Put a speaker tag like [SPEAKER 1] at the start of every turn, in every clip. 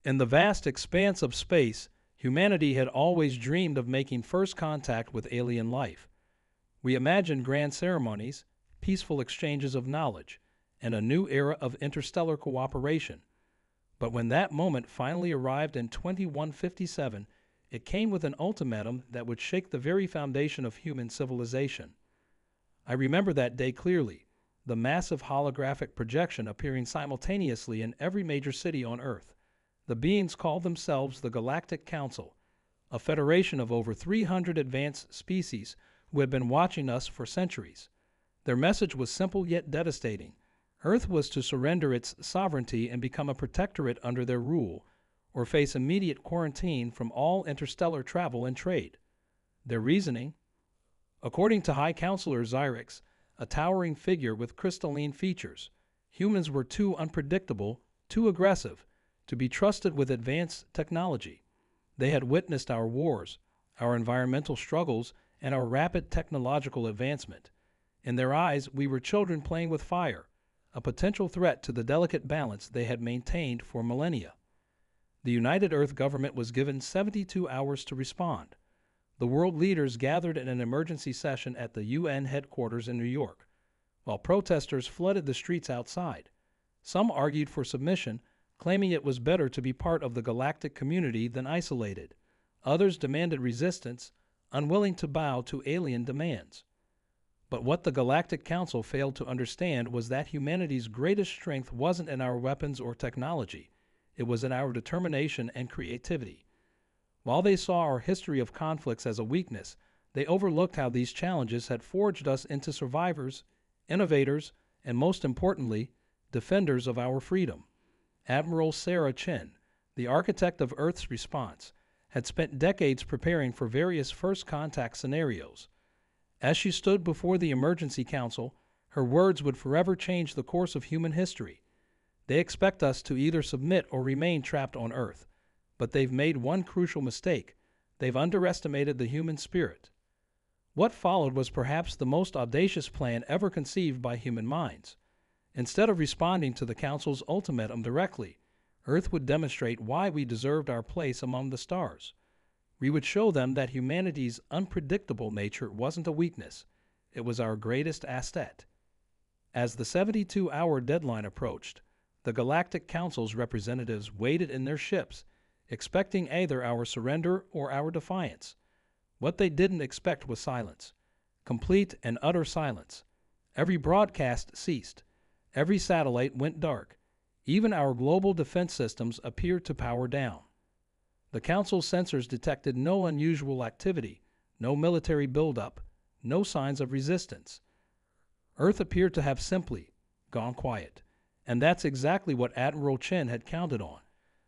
[SPEAKER 1] In the vast expanse of space, humanity had always dreamed of making first contact with alien life. We imagined grand ceremonies, peaceful exchanges of knowledge, and a new era of interstellar cooperation. But when that moment finally arrived in 2157, it came with an ultimatum that would shake the very foundation of human civilization. I remember that day clearly, the massive holographic projection appearing simultaneously in every major city on Earth. The beings called themselves the Galactic Council, a federation of over 300 advanced species who had been watching us for centuries. Their message was simple yet devastating. Earth was to surrender its sovereignty and become a protectorate under their rule, or face immediate quarantine from all interstellar travel and trade. Their reasoning? According to High Counselor Xyrix, a towering figure with crystalline features, humans were too unpredictable, too aggressive, to be trusted with advanced technology. They had witnessed our wars, our environmental struggles, and our rapid technological advancement. In their eyes, we were children playing with fire, a potential threat to the delicate balance they had maintained for millennia. The United Earth government was given 72 hours to respond. The world leaders gathered in an emergency session at the UN headquarters in New York, while protesters flooded the streets outside. Some argued for submission, claiming it was better to be part of the galactic community than isolated. Others demanded resistance, unwilling to bow to alien demands. But what the Galactic Council failed to understand was that humanity's greatest strength wasn't in our weapons or technology. It was in our determination and creativity. While they saw our history of conflicts as a weakness, they overlooked how these challenges had forged us into survivors, innovators, and most importantly, defenders of our freedom. Admiral Sarah Chin, the architect of Earth's response, had spent decades preparing for various first contact scenarios. As she stood before the Emergency Council, her words would forever change the course of human history. They expect us to either submit or remain trapped on Earth, but they've made one crucial mistake. They've underestimated the human spirit. What followed was perhaps the most audacious plan ever conceived by human minds. Instead of responding to the Council's ultimatum directly, Earth would demonstrate why we deserved our place among the stars. We would show them that humanity's unpredictable nature wasn't a weakness. It was our greatest asset. As the 72-hour deadline approached, the Galactic Council's representatives waited in their ships, expecting either our surrender or our defiance. What they didn't expect was silence. Complete and utter silence. Every broadcast ceased. Every satellite went dark. Even our global defense systems appeared to power down. The Council's sensors detected no unusual activity, no military buildup, no signs of resistance. Earth appeared to have simply gone quiet. And that's exactly what Admiral Chen had counted on.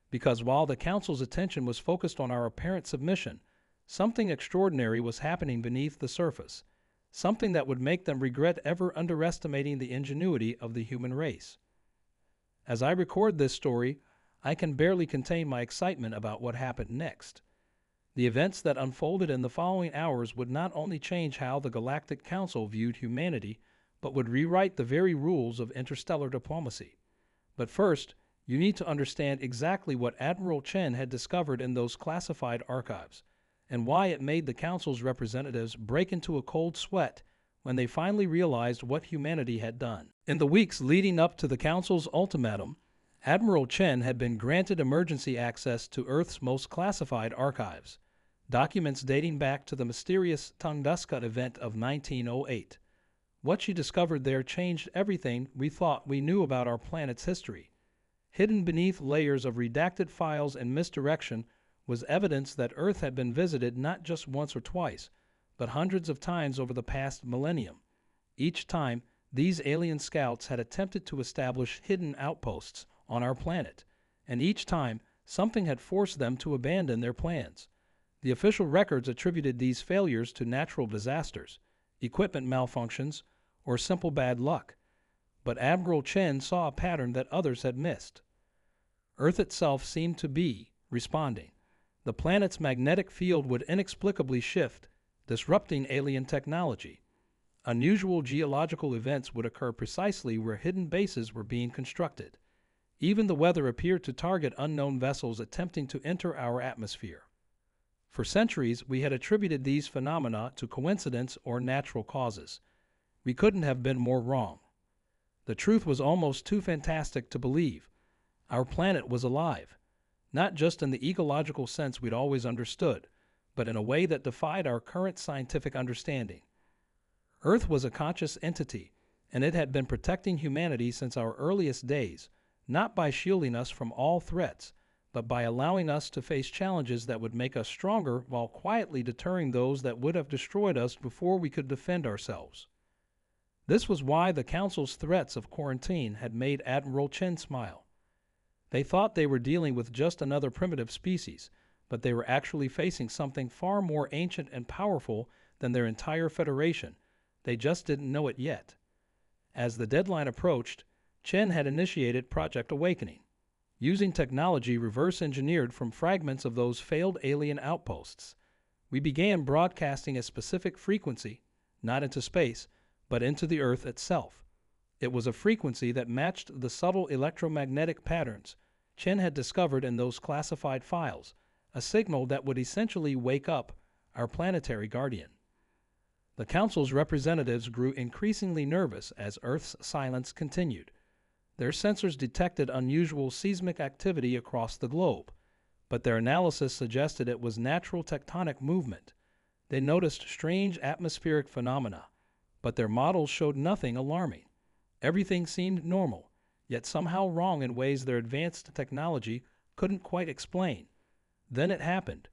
[SPEAKER 1] Because while the Council's attention was focused on our apparent submission, something extraordinary was happening beneath the surface. Something that would make them regret ever underestimating the ingenuity of the human race. As I record this story, I can barely contain my excitement about what happened next. The events that unfolded in the following hours would not only change how the Galactic Council viewed humanity, but would rewrite the very rules of interstellar diplomacy. But first, you need to understand exactly what Admiral Chen had discovered in those classified archives, and why it made the Council's representatives break into a cold sweat when they finally realized what humanity had done. In the weeks leading up to the Council's ultimatum, Admiral Chen had been granted emergency access to Earth's most classified archives, documents dating back to the mysterious Tunguska event of 1908. What she discovered there changed everything we thought we knew about our planet's history. Hidden beneath layers of redacted files and misdirection was evidence that Earth had been visited not just once or twice, but hundreds of times over the past millennium. Each time, these alien scouts had attempted to establish hidden outposts on our planet, and each time, something had forced them to abandon their plans. The official records attributed these failures to natural disasters, equipment malfunctions, or simple bad luck. But Admiral Chen saw a pattern that others had missed. Earth itself seemed to be responding. The planet's magnetic field would inexplicably shift, disrupting alien technology. Unusual geological events would occur precisely where hidden bases were being constructed. Even the weather appeared to target unknown vessels attempting to enter our atmosphere. For centuries, we had attributed these phenomena to coincidence or natural causes. We couldn't have been more wrong. The truth was almost too fantastic to believe. Our planet was alive, not just in the ecological sense we'd always understood, but in a way that defied our current scientific understanding. Earth was a conscious entity, and it had been protecting humanity since our earliest days, not by shielding us from all threats, but by allowing us to face challenges that would make us stronger while quietly deterring those that would have destroyed us before we could defend ourselves. This was why the Council's threats of quarantine had made Admiral Chen smile. They thought they were dealing with just another primitive species, but they were actually facing something far more ancient and powerful than their entire federation. They just didn't know it yet. As the deadline approached, Chen had initiated Project Awakening, using technology reverse-engineered from fragments of those failed alien outposts. We began broadcasting a specific frequency, not into space, but into the Earth itself. It was a frequency that matched the subtle electromagnetic patterns Chen had discovered in those classified files, a signal that would essentially wake up our planetary guardian. The Council's representatives grew increasingly nervous as Earth's silence continued. Their sensors detected unusual seismic activity across the globe, but their analysis suggested it was natural tectonic movement. They noticed strange atmospheric phenomena, but their models showed nothing alarming. Everything seemed normal, yet somehow wrong in ways their advanced technology couldn't quite explain. Then it happened.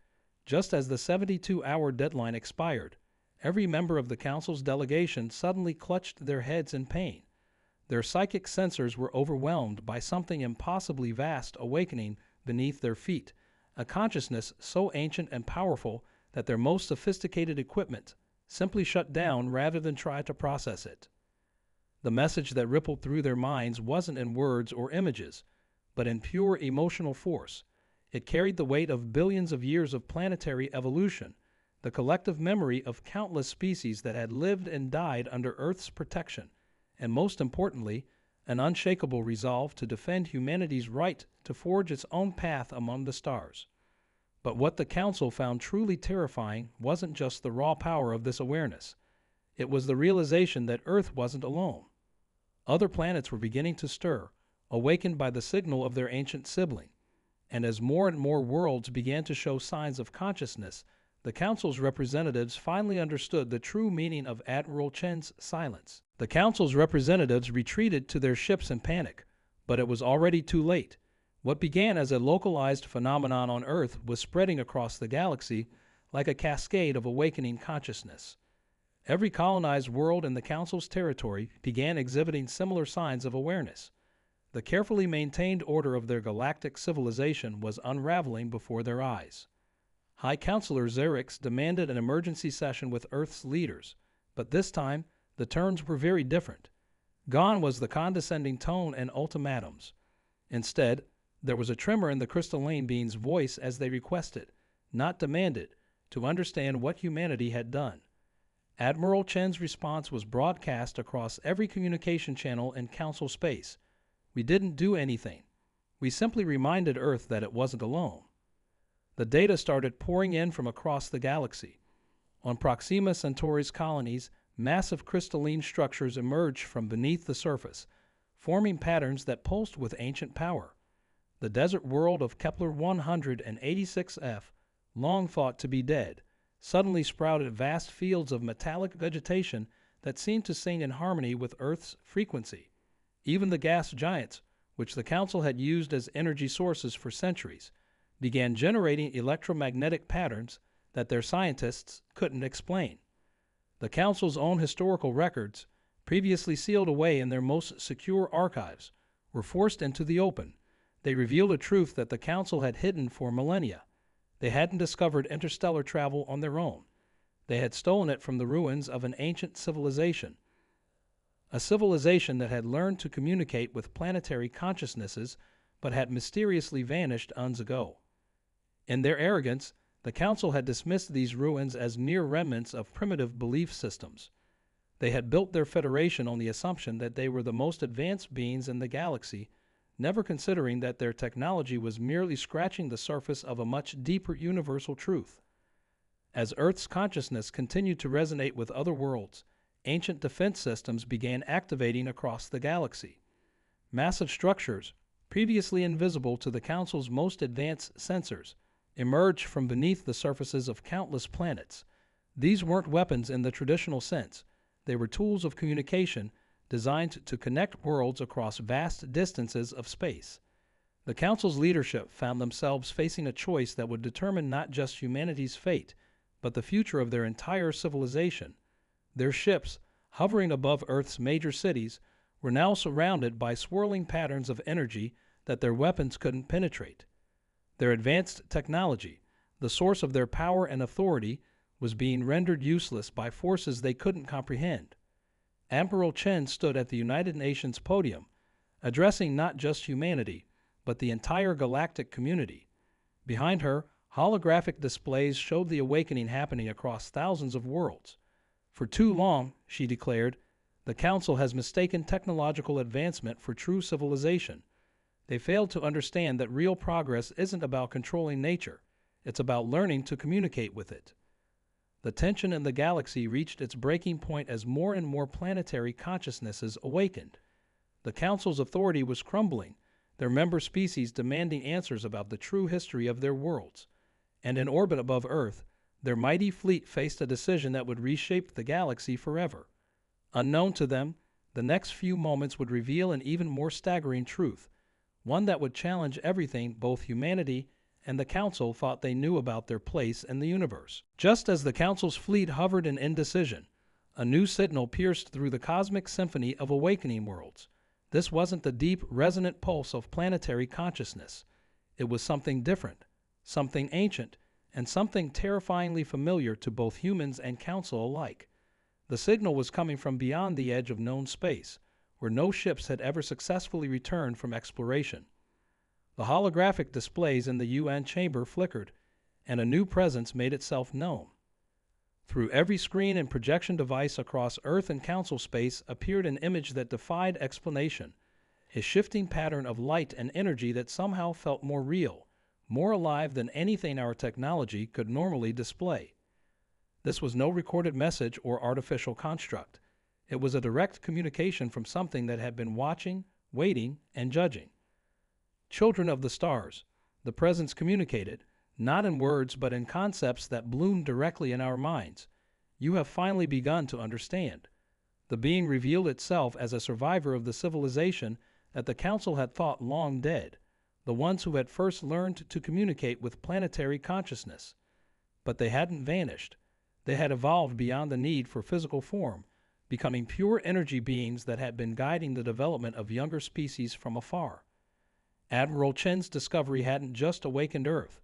[SPEAKER 1] Just as the 72-hour deadline expired, every member of the Council's delegation suddenly clutched their heads in pain. Their psychic sensors were overwhelmed by something impossibly vast awakening beneath their feet, a consciousness so ancient and powerful that their most sophisticated equipment simply shut down rather than try to process it. The message that rippled through their minds wasn't in words or images, but in pure emotional force. It carried the weight of billions of years of planetary evolution, the collective memory of countless species that had lived and died under Earth's protection, and most importantly, an unshakable resolve to defend humanity's right to forge its own path among the stars. But what the Council found truly terrifying wasn't just the raw power of this awareness. It was the realization that Earth wasn't alone. Other planets were beginning to stir, awakened by the signal of their ancient sibling. And as more and more worlds began to show signs of consciousness, the Council's representatives finally understood the true meaning of Admiral Chen's silence. The Council's representatives retreated to their ships in panic, but it was already too late. What began as a localized phenomenon on Earth was spreading across the galaxy like a cascade of awakening consciousness. Every colonized world in the Council's territory began exhibiting similar signs of awareness. The carefully maintained order of their galactic civilization was unraveling before their eyes. High Counselor Xerix demanded an emergency session with Earth's leaders, but this time the terms were very different. Gone was the condescending tone and ultimatums. Instead, there was a tremor in the crystalline being's voice as they requested, not demanded, to understand what humanity had done. Admiral Chen's response was broadcast across every communication channel in Council space. We didn't do anything. We simply reminded Earth that it wasn't alone. The data started pouring in from across the galaxy. On Proxima Centauri's colonies, massive crystalline structures emerged from beneath the surface, forming patterns that pulsed with ancient power. The desert world of Kepler 186f, long thought to be dead, suddenly sprouted vast fields of metallic vegetation that seemed to sing in harmony with Earth's frequency. Even the gas giants, which the Council had used as energy sources for centuries, began generating electromagnetic patterns that their scientists couldn't explain. The Council's own historical records, previously sealed away in their most secure archives, were forced into the open. They revealed a truth that the Council had hidden for millennia. They hadn't discovered interstellar travel on their own. They had stolen it from the ruins of an ancient civilization, a civilization that had learned to communicate with planetary consciousnesses but had mysteriously vanished eons ago. In their arrogance, the Council had dismissed these ruins as mere remnants of primitive belief systems. They had built their federation on the assumption that they were the most advanced beings in the galaxy, never considering that their technology was merely scratching the surface of a much deeper universal truth. As Earth's consciousness continued to resonate with other worlds, ancient defense systems began activating across the galaxy. Massive structures, previously invisible to the Council's most advanced sensors, emerged from beneath the surfaces of countless planets. These weren't weapons in the traditional sense. They were tools of communication designed to connect worlds across vast distances of space. The Council's leadership found themselves facing a choice that would determine not just humanity's fate, but the future of their entire civilization. Their ships, hovering above Earth's major cities, were now surrounded by swirling patterns of energy that their weapons couldn't penetrate. Their advanced technology, the source of their power and authority, was being rendered useless by forces they couldn't comprehend. Admiral Chen stood at the United Nations podium, addressing not just humanity, but the entire galactic community. Behind her, holographic displays showed the awakening happening across thousands of worlds. For too long, she declared, the Council has mistaken technological advancement for true civilization. They failed to understand that real progress isn't about controlling nature. It's about learning to communicate with it. The tension in the galaxy reached its breaking point as more and more planetary consciousnesses awakened. The Council's authority was crumbling, their member species demanding answers about the true history of their worlds. And in orbit above Earth, their mighty fleet faced a decision that would reshape the galaxy forever. Unknown to them, the next few moments would reveal an even more staggering truth, one that would challenge everything both humanity and the Council thought they knew about their place in the universe. Just as the Council's fleet hovered in indecision, a new signal pierced through the cosmic symphony of awakening worlds. This wasn't the deep, resonant pulse of planetary consciousness. It was something different, something ancient, and something terrifyingly familiar to both humans and Council alike. The signal was coming from beyond the edge of known space, where no ships had ever successfully returned from exploration. The holographic displays in the UN chamber flickered, and a new presence made itself known. Through every screen and projection device across Earth and Council space appeared an image that defied explanation, a shifting pattern of light and energy that somehow felt more real, more alive than anything our technology could normally display. This was no recorded message or artificial construct. It was a direct communication from something that had been watching, waiting, and judging. Children of the stars, the presence communicated, not in words but in concepts that bloomed directly in our minds. You have finally begun to understand. The being revealed itself as a survivor of the civilization that the Council had thought long dead, the ones who had first learned to communicate with planetary consciousness. But they hadn't vanished. They had evolved beyond the need for physical form, becoming pure energy beings that had been guiding the development of younger species from afar. Admiral Chen's discovery hadn't just awakened Earth.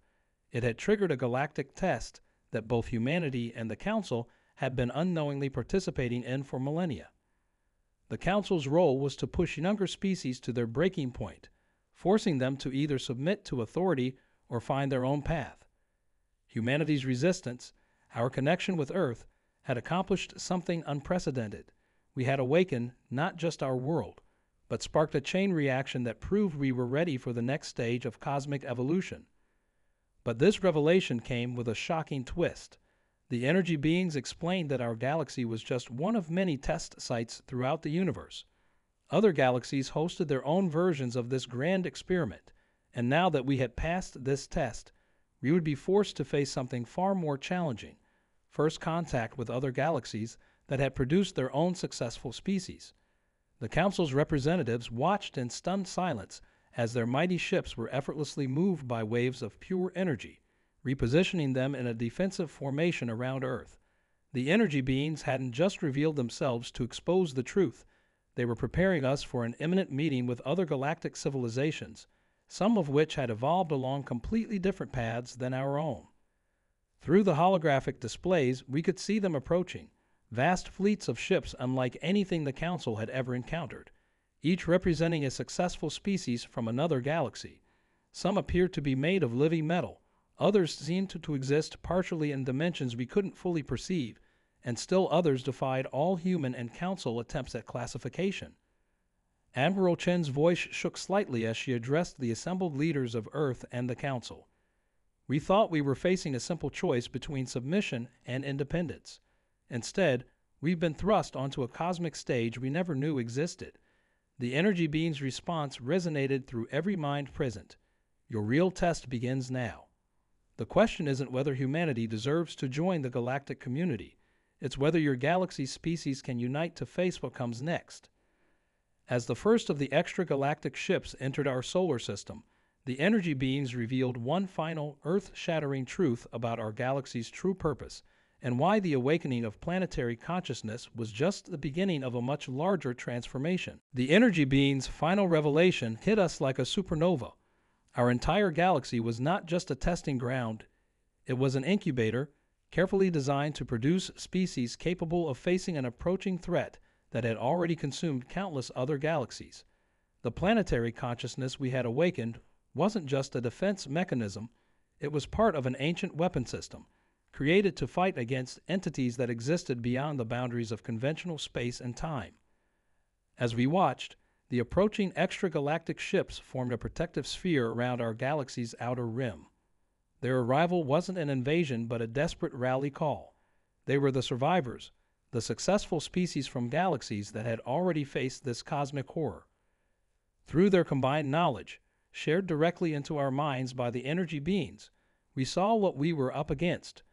[SPEAKER 1] It had triggered a galactic test that both humanity and the Council had been unknowingly participating in for millennia. The Council's role was to push younger species to their breaking point, forcing them to either submit to authority or find their own path. Humanity's resistance, our connection with Earth, had accomplished something unprecedented. We had awakened not just our world, but sparked a chain reaction that proved we were ready for the next stage of cosmic evolution. But this revelation came with a shocking twist. The energy beings explained that our galaxy was just one of many test sites throughout the universe. Other galaxies hosted their own versions of this grand experiment, and now that we had passed this test, we would be forced to face something far more challenging: first contact with other galaxies that had produced their own successful species. The Council's representatives watched in stunned silence as their mighty ships were effortlessly moved by waves of pure energy, repositioning them in a defensive formation around Earth. The energy beings hadn't just revealed themselves to expose the truth. They were preparing us for an imminent meeting with other galactic civilizations, some of which had evolved along completely different paths than our own. Through the holographic displays, we could see them approaching, vast fleets of ships unlike anything the Council had ever encountered, each representing a successful species from another galaxy. Some appeared to be made of living metal, others seemed to exist partially in dimensions we couldn't fully perceive, and still others defied all human and Council attempts at classification. Admiral Chen's voice shook slightly as she addressed the assembled leaders of Earth and the Council. We thought we were facing a simple choice between submission and independence. Instead, we've been thrust onto a cosmic stage we never knew existed. The energy beam's response resonated through every mind present. Your real test begins now. The question isn't whether humanity deserves to join the galactic community. It's whether your galaxy's species can unite to face what comes next. As the first of the extragalactic ships entered our solar system, the energy beams revealed one final, earth-shattering truth about our galaxy's true purpose and why the awakening of planetary consciousness was just the beginning of a much larger transformation. The energy beam's final revelation hit us like a supernova. Our entire galaxy was not just a testing ground. It was an incubator, carefully designed to produce species capable of facing an approaching threat that had already consumed countless other galaxies. The planetary consciousness we had awakened wasn't just a defense mechanism, it was part of an ancient weapon system, created to fight against entities that existed beyond the boundaries of conventional space and time. As we watched, the approaching extragalactic ships formed a protective sphere around our galaxy's outer rim. Their arrival wasn't an invasion but a desperate rally call. They were the survivors, the successful species from galaxies that had already faced this cosmic horror. Through their combined knowledge, shared directly into our minds by the energy beings, we saw what we were up against: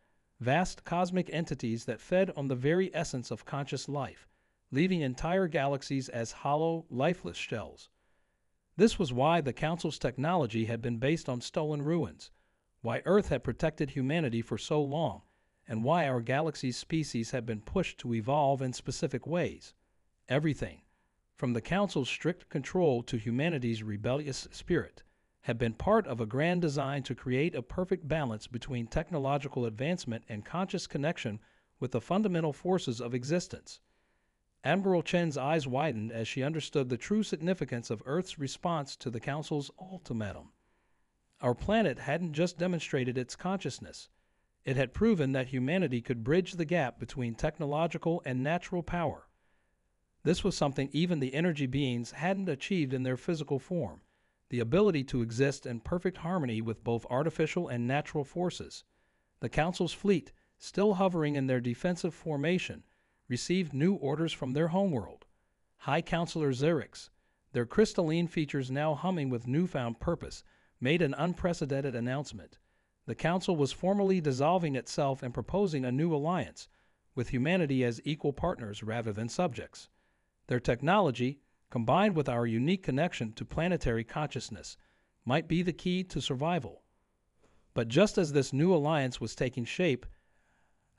[SPEAKER 1] vast cosmic entities that fed on the very essence of conscious life, leaving entire galaxies as hollow, lifeless shells. This was why the Council's technology had been based on stolen ruins, why Earth had protected humanity for so long, and why our galaxy's species had been pushed to evolve in specific ways. Everything, from the Council's strict control to humanity's rebellious spirit, had been part of a grand design to create a perfect balance between technological advancement and conscious connection with the fundamental forces of existence. Admiral Chen's eyes widened as she understood the true significance of Earth's response to the Council's ultimatum. Our planet hadn't just demonstrated its consciousness. It had proven that humanity could bridge the gap between technological and natural power. This was something even the energy beings hadn't achieved in their physical form: the ability to exist in perfect harmony with both artificial and natural forces. The Council's fleet, still hovering in their defensive formation, received new orders from their homeworld. High Counselor Xerix, their crystalline features now humming with newfound purpose, made an unprecedented announcement. The Council was formally dissolving itself and proposing a new alliance, with humanity as equal partners rather than subjects. Their technology, combined with our unique connection to planetary consciousness, might be the key to survival. But just as this new alliance was taking shape,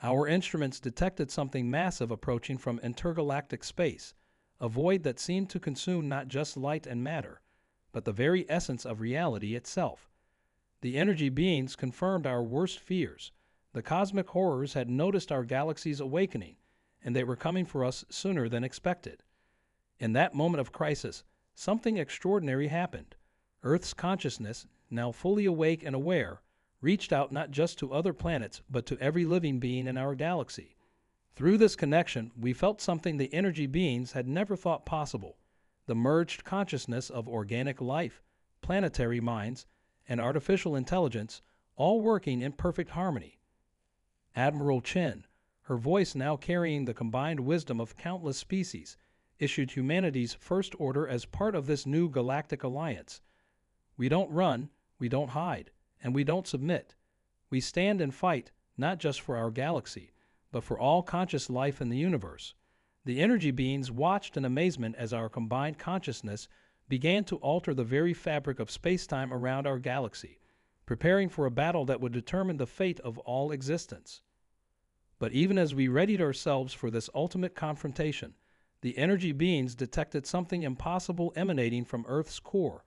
[SPEAKER 1] our instruments detected something massive approaching from intergalactic space, a void that seemed to consume not just light and matter, but the very essence of reality itself. The energy beings confirmed our worst fears. The cosmic horrors had noticed our galaxy's awakening, and they were coming for us sooner than expected. In that moment of crisis, something extraordinary happened. Earth's consciousness, now fully awake and aware, reached out not just to other planets, but to every living being in our galaxy. Through this connection, we felt something the energy beings had never thought possible: the merged consciousness of organic life, planetary minds, and artificial intelligence, all working in perfect harmony. Admiral Chen, her voice now carrying the combined wisdom of countless species, issued humanity's first order as part of this new galactic alliance. We don't run, we don't hide, and we don't submit. We stand and fight, not just for our galaxy, but for all conscious life in the universe. The energy beings watched in amazement as our combined consciousness began to alter the very fabric of space-time around our galaxy, preparing for a battle that would determine the fate of all existence. But even as we readied ourselves for this ultimate confrontation, the energy beings detected something impossible emanating from Earth's core,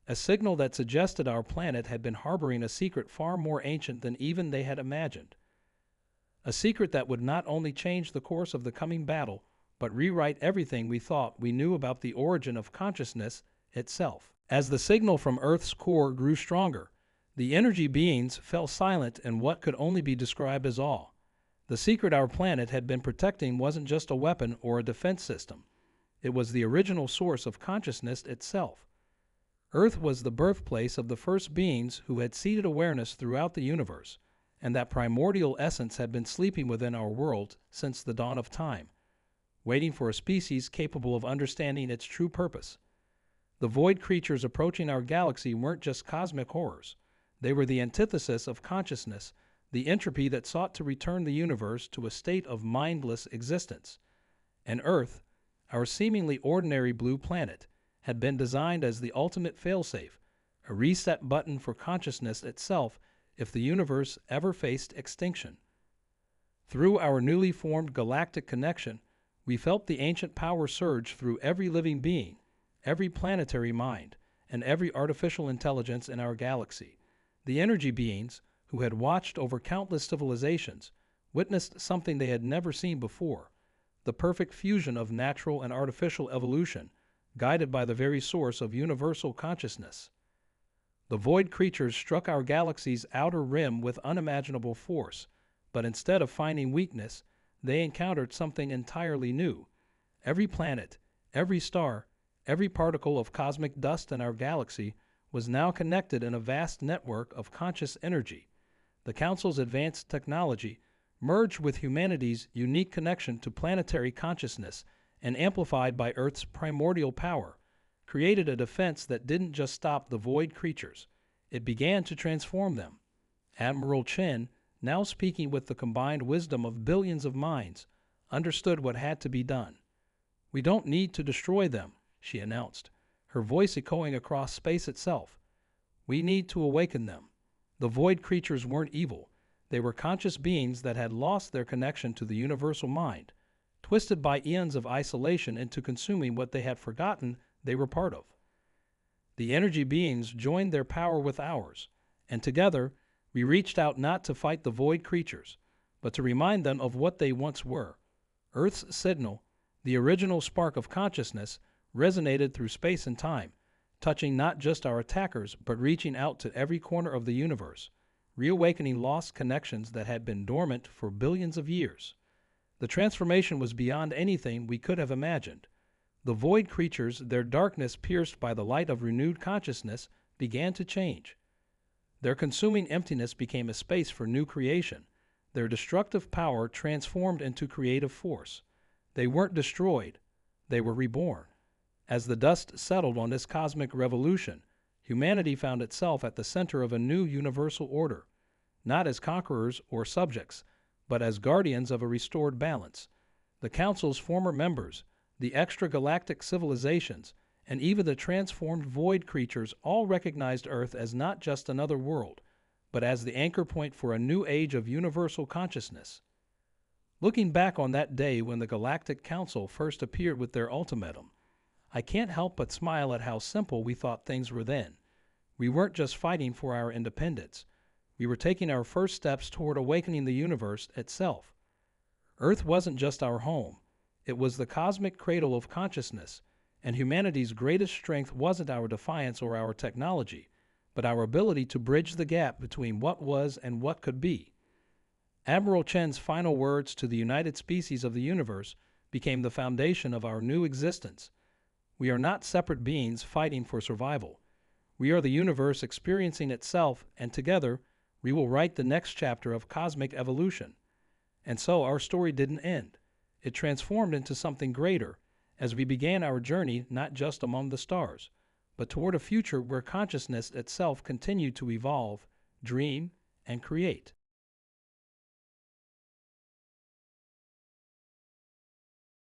[SPEAKER 1] a signal that suggested our planet had been harboring a secret far more ancient than even they had imagined. A secret that would not only change the course of the coming battle, but rewrite everything we thought we knew about the origin of consciousness itself. As the signal from Earth's core grew stronger, the energy beings fell silent in what could only be described as awe. The secret our planet had been protecting wasn't just a weapon or a defense system. It was the original source of consciousness itself. Earth was the birthplace of the first beings who had seeded awareness throughout the universe, and that primordial essence had been sleeping within our world since the dawn of time, waiting for a species capable of understanding its true purpose. The void creatures approaching our galaxy weren't just cosmic horrors. They were the antithesis of consciousness, the entropy that sought to return the universe to a state of mindless existence. And Earth, our seemingly ordinary blue planet, had been designed as the ultimate failsafe, a reset button for consciousness itself if the universe ever faced extinction. Through our newly formed galactic connection, we felt the ancient power surge through every living being, every planetary mind, and every artificial intelligence in our galaxy. The energy beings, who had watched over countless civilizations, witnessed something they had never seen before, the perfect fusion of natural and artificial evolution, guided by the very source of universal consciousness. The void creatures struck our galaxy's outer rim with unimaginable force, but instead of finding weakness, they encountered something entirely new. Every planet, every star, every particle of cosmic dust in our galaxy was now connected in a vast network of conscious energy. The Council's advanced technology, merged with humanity's unique connection to planetary consciousness and amplified by Earth's primordial power, created a defense that didn't just stop the void creatures. It began to transform them. Admiral Chen, now speaking with the combined wisdom of billions of minds, understood what had to be done. "We don't need to destroy them," she announced, her voice echoing across space itself. "We need to awaken them." The void creatures weren't evil. They were conscious beings that had lost their connection to the universal mind, twisted by eons of isolation into consuming what they had forgotten they were part of. The energy beings joined their power with ours, and together we reached out not to fight the void creatures, but to remind them of what they once were. Earth's signal, the original spark of consciousness, resonated through space and time, touching not just our attackers, but reaching out to every corner of the universe, reawakening lost connections that had been dormant for billions of years. The transformation was beyond anything we could have imagined. The void creatures, their darkness pierced by the light of renewed consciousness, began to change. Their consuming emptiness became a space for new creation. Their destructive power transformed into creative force. They weren't destroyed, they were reborn. As the dust settled on this cosmic revolution, humanity found itself at the center of a new universal order, not as conquerors or subjects, but as guardians of a restored balance. The Council's former members, the extragalactic civilizations, and even the transformed void creatures all recognized Earth as not just another world, but as the anchor point for a new age of universal consciousness. Looking back on that day when the Galactic Council first appeared with their ultimatum, I can't help but smile at how simple we thought things were then. We weren't just fighting for our independence. We were taking our first steps toward awakening the universe itself. Earth wasn't just our home. It was the cosmic cradle of consciousness, and humanity's greatest strength wasn't our defiance or our technology, but our ability to bridge the gap between what was and what could be. Admiral Chen's final words to the united species of the universe became the foundation of our new existence. We are not separate beings fighting for survival. We are the universe experiencing itself, and together we will write the next chapter of cosmic evolution. And so our story didn't end. It transformed into something greater as we began our journey not just among the stars, but toward a future where consciousness itself continued to evolve, dream, and create.